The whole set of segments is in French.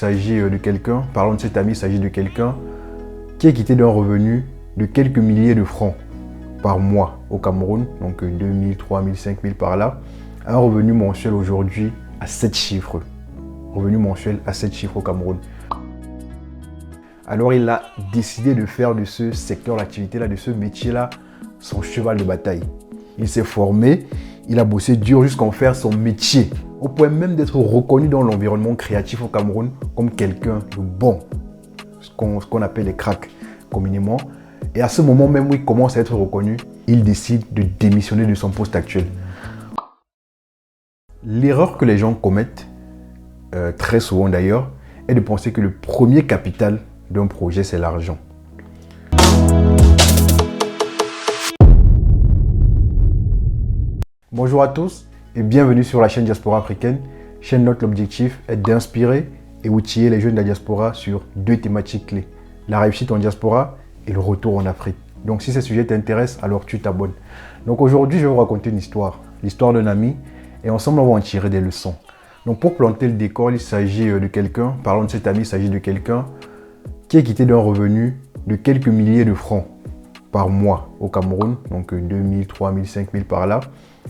Il s'agit de quelqu'un, parlons de cet ami, il s'agit de quelqu'un qui est quitté d'un revenu de quelques milliers de francs par mois au Cameroun, donc 2000, 3000, 5000 par là, un revenu mensuel aujourd'hui à 7 chiffres. Revenu mensuel à 7 chiffres au Cameroun. Alors il a décidé de faire de ce secteur d'activité-là, de ce métier-là, son cheval de bataille. Il s'est formé, il a bossé dur jusqu'à en faire son métier, au point même d'être reconnu dans l'environnement créatif au Cameroun comme quelqu'un de bon, ce qu'on appelle les cracks communément. Et à ce moment même où il commence à être reconnu, il décide de démissionner de son poste actuel. L'erreur que les gens commettent, très souvent d'ailleurs, est de penser que le premier capital d'un projet, c'est l'argent. Bonjour à tous et bienvenue sur la chaîne Diaspora Africaine, chaîne dont l'objectif est d'inspirer et outiller les jeunes de la diaspora sur deux thématiques clés, la réussite en diaspora et le retour en Afrique. Donc si ces sujets t'intéressent, alors tu t'abonnes. Donc aujourd'hui, je vais vous raconter une histoire, l'histoire d'un ami, et ensemble on va en tirer des leçons. Donc pour planter le décor, il s'agit de quelqu'un, parlons de cet ami, il s'agit de quelqu'un qui est quitté d'un revenu de quelques milliers de francs par mois au Cameroun, donc 2000, 3000, 5000 par là,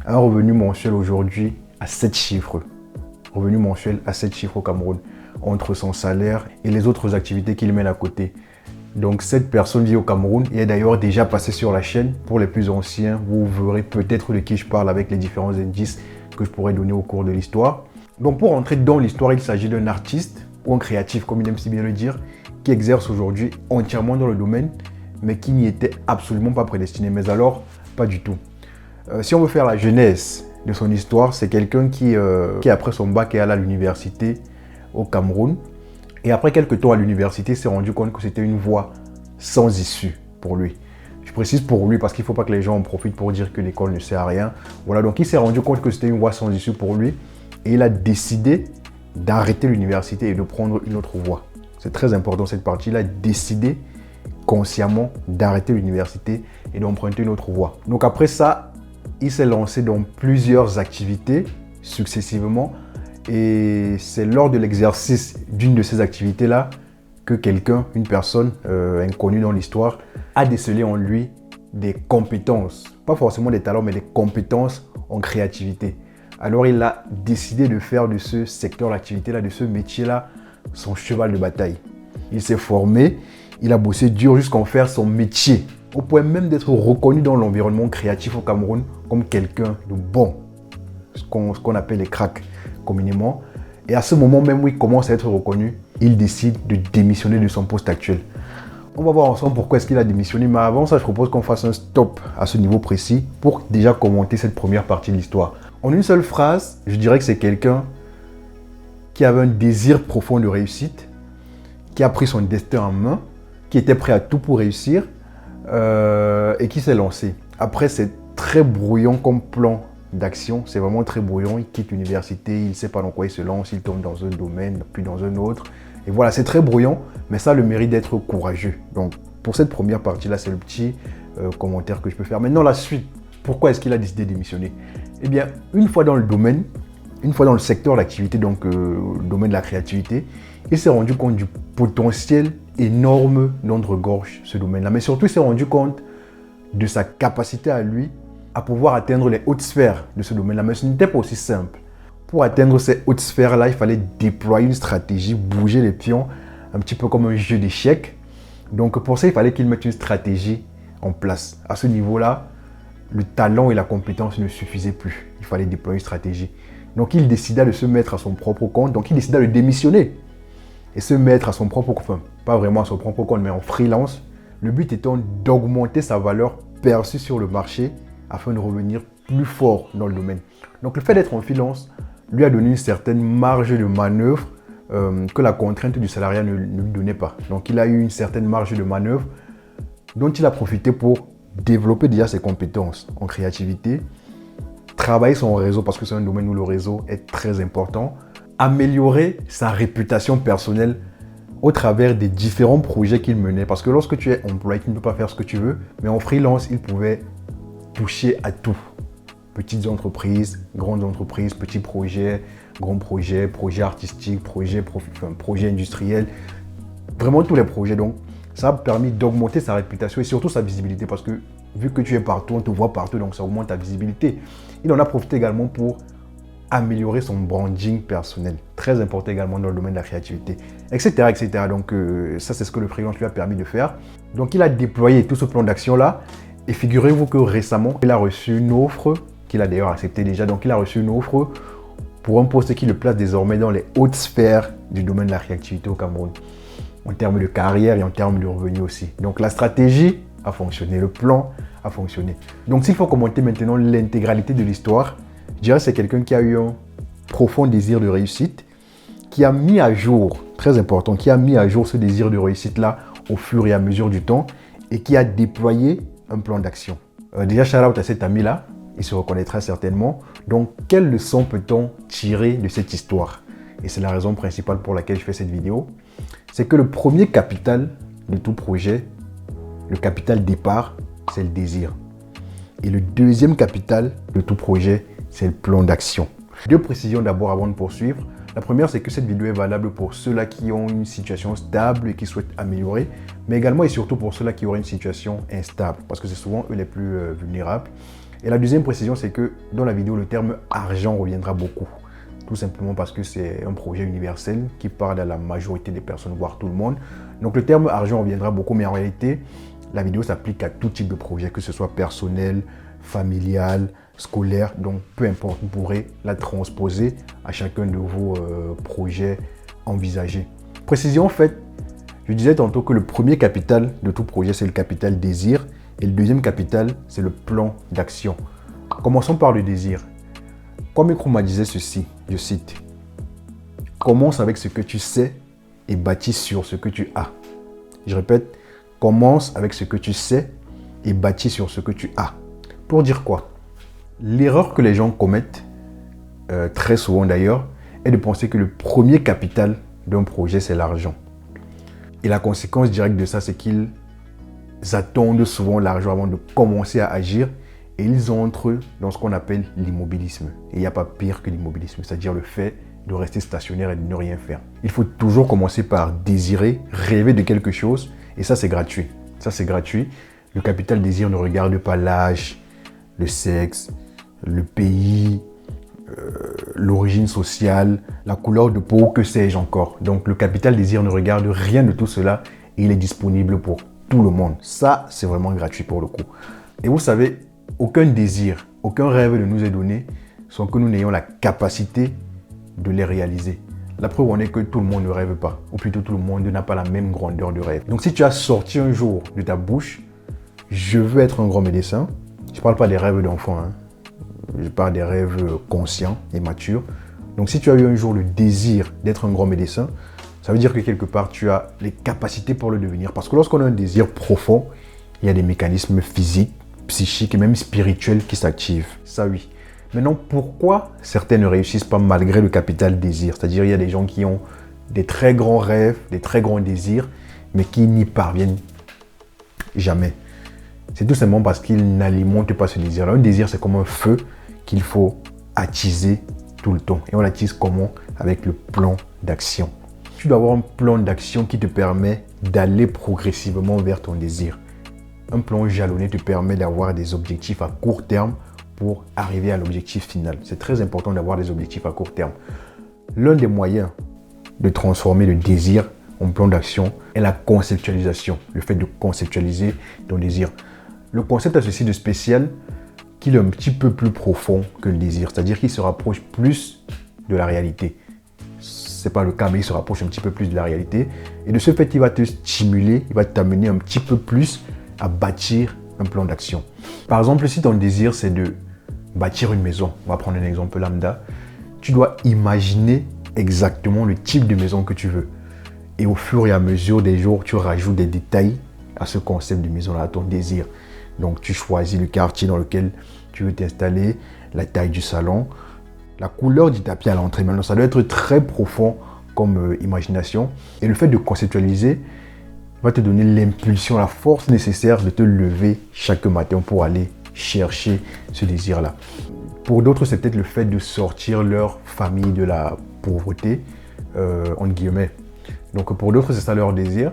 un revenu mensuel aujourd'hui à 7 chiffres. Revenu mensuel à 7 chiffres au Cameroun, entre son salaire et les autres activités qu'il mène à côté. Donc cette personne vit au Cameroun et est d'ailleurs déjà passée sur la chaîne. Pour les plus anciens, vous verrez peut-être de qui je parle avec les différents indices que je pourrais donner au cours de l'histoire. Donc pour entrer dans l'histoire, il s'agit d'un artiste ou un créatif, comme il aime si bien le dire, qui exerce aujourd'hui entièrement dans le domaine, mais qui n'y était absolument pas prédestiné. Mais alors, pas du tout. Si on veut faire la genèse de son histoire, c'est quelqu'un qui après son bac est allé à l'université au Cameroun. Et après quelques temps à l'université, s'est rendu compte que c'était une voie sans issue pour lui. Je précise pour lui parce qu'il ne faut pas que les gens en profitent pour dire que l'école ne sert à rien. Voilà, donc il s'est rendu compte que c'était une voie sans issue pour lui. Et il a décidé d'arrêter l'université et de prendre une autre voie. C'est très important cette partie. Il a décidé consciemment d'arrêter l'université et d'emprunter une autre voie. Donc après ça, il s'est lancé dans plusieurs activités successivement. Et c'est lors de l'exercice d'une de ces activités-là que quelqu'un, une personne inconnue dans l'histoire, a décelé en lui des compétences. Pas forcément des talents, mais des compétences en créativité. Alors il a décidé de faire de ce secteur d'activité-là, de ce métier-là, son cheval de bataille. Il s'est formé, il a bossé dur jusqu'à en faire son métier, au point même d'être reconnu dans l'environnement créatif au Cameroun comme quelqu'un de bon, ce qu'on appelle les cracks communément. Et à ce moment même où il commence à être reconnu, il décide de démissionner de son poste actuel. On va voir ensemble pourquoi est-ce qu'il a démissionné, mais avant ça, je propose qu'on fasse un stop à ce niveau précis pour déjà commenter cette première partie de l'histoire. En une seule phrase, je dirais que c'est quelqu'un qui avait un désir profond de réussite, qui a pris son destin en main, qui était prêt à tout pour réussir et qui s'est lancé. Après, c'est très brouillon comme plan d'action, c'est vraiment très brouillon. Il quitte l'université, il ne sait pas dans quoi il se lance, il tombe dans un domaine, puis dans un autre. Et voilà, c'est très brouillon, mais ça a le mérite d'être courageux. Donc, pour cette première partie-là, c'est le petit commentaire que je peux faire. Maintenant, la suite, pourquoi est-ce qu'il a décidé de démissionner? Eh bien, une fois dans le domaine, une fois dans le secteur d'activité, donc le domaine de la créativité, il s'est rendu compte du potentiel énorme d'entregorge ce domaine-là. Mais surtout, il s'est rendu compte de sa capacité à lui à pouvoir atteindre les hautes sphères de ce domaine-là. Mais ce n'était pas aussi simple. Pour atteindre ces hautes sphères-là, il fallait déployer une stratégie, bouger les pions, un petit peu comme un jeu d'échecs. Donc pour ça, il fallait qu'il mette une stratégie en place. À ce niveau-là, le talent et la compétence ne suffisaient plus. Il fallait déployer une stratégie. Donc il décida de se mettre à son propre compte. Donc il décida de démissionner et se mettre à son propre compte. Enfin, pas vraiment à son propre compte, mais en freelance. Le but étant d'augmenter sa valeur perçue sur le marché afin de revenir plus fort dans le domaine. Donc le fait d'être en freelance lui a donné une certaine marge de manœuvre que la contrainte du salariat ne lui donnait pas. Donc il a eu une certaine marge de manœuvre dont il a profité pour développer déjà ses compétences en créativité, travailler son réseau parce que c'est un domaine où le réseau est très important, améliorer sa réputation personnelle au travers des différents projets qu'il menait. Parce que lorsque tu es employé, tu ne peux pas faire ce que tu veux, mais en freelance, il pouvait toucher à tout. Petites entreprises, grandes entreprises, petits projets, grands projets, projets artistiques, projets industriels, vraiment tous les projets. Donc, ça a permis d'augmenter sa réputation et surtout sa visibilité parce que vu que tu es partout, on te voit partout, donc ça augmente ta visibilité. Il en a profité également pour améliorer son branding personnel, très important également dans le domaine de la créativité, etc. etc. Donc ça, c'est ce que le freelance lui a permis de faire. Donc il a déployé tout ce plan d'action-là et figurez-vous que récemment, il a reçu une offre, qu'il a d'ailleurs accepté déjà, donc il a reçu une offre pour un poste qui le place désormais dans les hautes sphères du domaine de la créativité au Cameroun, en termes de carrière et en termes de revenus aussi. Donc la stratégie a fonctionné, le plan a fonctionné. Donc s'il faut commenter maintenant l'intégralité de l'histoire, je dirais que c'est quelqu'un qui a eu un profond désir de réussite, qui a mis à jour, très important, qui a mis à jour ce désir de réussite-là au fur et à mesure du temps et qui a déployé un plan d'action. Déjà, shout-out à cet ami-là, il se reconnaîtra certainement. Donc, quelle leçon peut-on tirer de cette histoire? Et c'est la raison principale pour laquelle je fais cette vidéo. C'est que le premier capital de tout projet, le capital départ, c'est le désir. Et le deuxième capital de tout projet, c'est le plan d'action. Deux précisions d'abord avant de poursuivre. La première, c'est que cette vidéo est valable pour ceux-là qui ont une situation stable et qui souhaitent améliorer, mais également et surtout pour ceux-là qui auraient une situation instable, parce que c'est souvent eux les plus vulnérables. Et la deuxième précision, c'est que dans la vidéo, le terme argent reviendra beaucoup. Tout simplement parce que c'est un projet universel qui parle à la majorité des personnes, voire tout le monde. Donc le terme argent reviendra beaucoup, mais en réalité, la vidéo s'applique à tout type de projet, que ce soit personnel, familial, scolaire, donc peu importe, vous pourrez la transposer à chacun de vos projets envisagés. Précision en fait, je disais tantôt que le premier capital de tout projet, c'est le capital désir et le deuxième capital, c'est le plan d'action. Commençons par le désir. Kwame Nkrumah disait ceci, je cite, « Commence avec ce que tu sais et bâtis sur ce que tu as. » Je répète, commence avec ce que tu sais et bâtis sur ce que tu as. Pour dire quoi? L'erreur que les gens commettent, très souvent d'ailleurs, est de penser que le premier capital d'un projet, c'est l'argent. Et la conséquence directe de ça, c'est qu'ils attendent souvent l'argent avant de commencer à agir et ils entrent dans ce qu'on appelle l'immobilisme. Et il n'y a pas pire que l'immobilisme, c'est-à-dire le fait de rester stationnaire et de ne rien faire. Il faut toujours commencer par désirer, rêver de quelque chose et ça, c'est gratuit. Ça, c'est gratuit. Le capital désir ne regarde pas l'âge, le sexe, le pays, l'origine sociale, la couleur de peau, que sais-je encore. Donc le capital désir ne regarde rien de tout cela et il est disponible pour tout le monde. Ça, c'est vraiment gratuit pour le coup. Et vous savez, aucun désir, aucun rêve ne nous est donné sans que nous n'ayons la capacité de les réaliser. La preuve en est que tout le monde ne rêve pas, ou plutôt tout le monde n'a pas la même grandeur de rêve. Donc si tu as sorti un jour de ta bouche, je veux être un grand médecin, je ne parle pas des rêves d'enfant, hein. Je parle des rêves conscients et matures. Donc si tu as eu un jour le désir d'être un grand médecin, ça veut dire que quelque part tu as les capacités pour le devenir. Parce que lorsqu'on a un désir profond, il y a des mécanismes physiques, psychiques et même spirituels qui s'activent. Ça oui. Maintenant, pourquoi certains ne réussissent pas malgré le capital désir? C'est-à-dire il y a des gens qui ont des très grands rêves, des très grands désirs, mais qui n'y parviennent jamais. C'est tout simplement parce qu'ils n'alimentent pas ce désir-là. Un désir, c'est comme un feu qu'il faut attiser tout le temps. Et on l'attise comment? Avec le plan d'action. Tu dois avoir un plan d'action qui te permet d'aller progressivement vers ton désir. Un plan jalonné te permet d'avoir des objectifs à court terme pour arriver à l'objectif final. C'est très important d'avoir des objectifs à court terme. L'un des moyens de transformer le désir en plan d'action est la conceptualisation, le fait de conceptualiser ton désir. Le concept a ceci de spécial qu'il est un petit peu plus profond que le désir, c'est-à-dire qu'il se rapproche plus de la réalité. Ce n'est pas le cas, mais il se rapproche un petit peu plus de la réalité. Et de ce fait, il va te stimuler, il va t'amener un petit peu plus à bâtir un plan d'action. Par exemple, si ton désir, c'est de bâtir une maison, on va prendre un exemple lambda, tu dois imaginer exactement le type de maison que tu veux. Et au fur et à mesure des jours, tu rajoutes des détails à ce concept de maison-là, à ton désir. Donc, tu choisis le quartier dans lequel tu veux t'installer, la taille du salon, la couleur du tapis à l'entrée. Maintenant, ça doit être très profond comme imagination. Et le fait de conceptualiser va te donner l'impulsion, la force nécessaire de te lever chaque matin pour aller chercher ce désir-là. Pour d'autres, c'est peut-être le fait de sortir leur famille de la pauvreté, entre guillemets. Donc pour d'autres, c'est ça leur désir.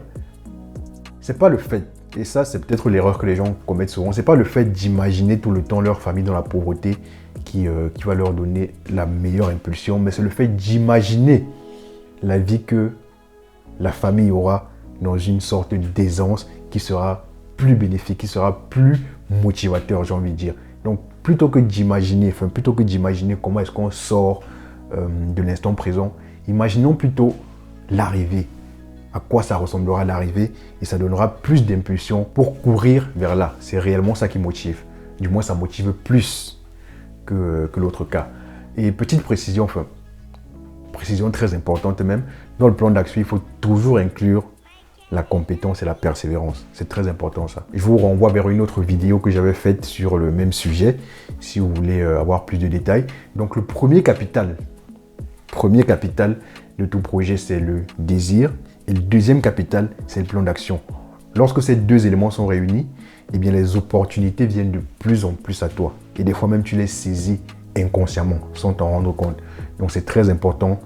C'est pas le fait, et ça c'est peut-être l'erreur que les gens commettent souvent, c'est pas le fait d'imaginer tout le temps leur famille dans la pauvreté qui va leur donner la meilleure impulsion, mais c'est le fait d'imaginer la vie que la famille aura dans une sorte d'aisance qui sera plus bénéfique, qui sera plus motivateur, j'ai envie de dire. Donc plutôt que d'imaginer comment est-ce qu'on sort de l'instant présent, imaginons plutôt l'arrivée. À quoi ça ressemblera l'arrivée et ça donnera plus d'impulsion pour courir vers là. C'est réellement ça qui motive. Du moins, ça motive plus que l'autre cas. Et petite précision, précision très importante même, dans le plan d'action, il faut toujours inclure la compétence et la persévérance. C'est très important ça. Je vous renvoie vers une autre vidéo que j'avais faite sur le même sujet, si vous voulez avoir plus de détails. Donc le premier capital de tout projet, c'est le désir. Et le deuxième capital, c'est le plan d'action. Lorsque ces deux éléments sont réunis, eh bien les opportunités viennent de plus en plus à toi. Et des fois même, tu les saisis inconsciemment, sans t'en rendre compte. Donc c'est très important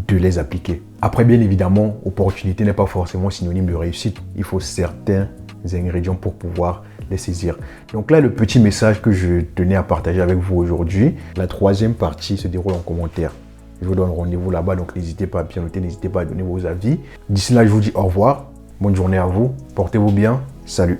de les appliquer. Après, bien évidemment, opportunité n'est pas forcément synonyme de réussite. Il faut certains ingrédients pour pouvoir les saisir. Donc là, le petit message que je tenais à partager avec vous aujourd'hui, la troisième partie se déroule en commentaire. Je vous donne rendez-vous là-bas, donc n'hésitez pas à bien noter, n'hésitez pas à donner vos avis. D'ici là, je vous dis au revoir, bonne journée à vous, portez-vous bien, salut.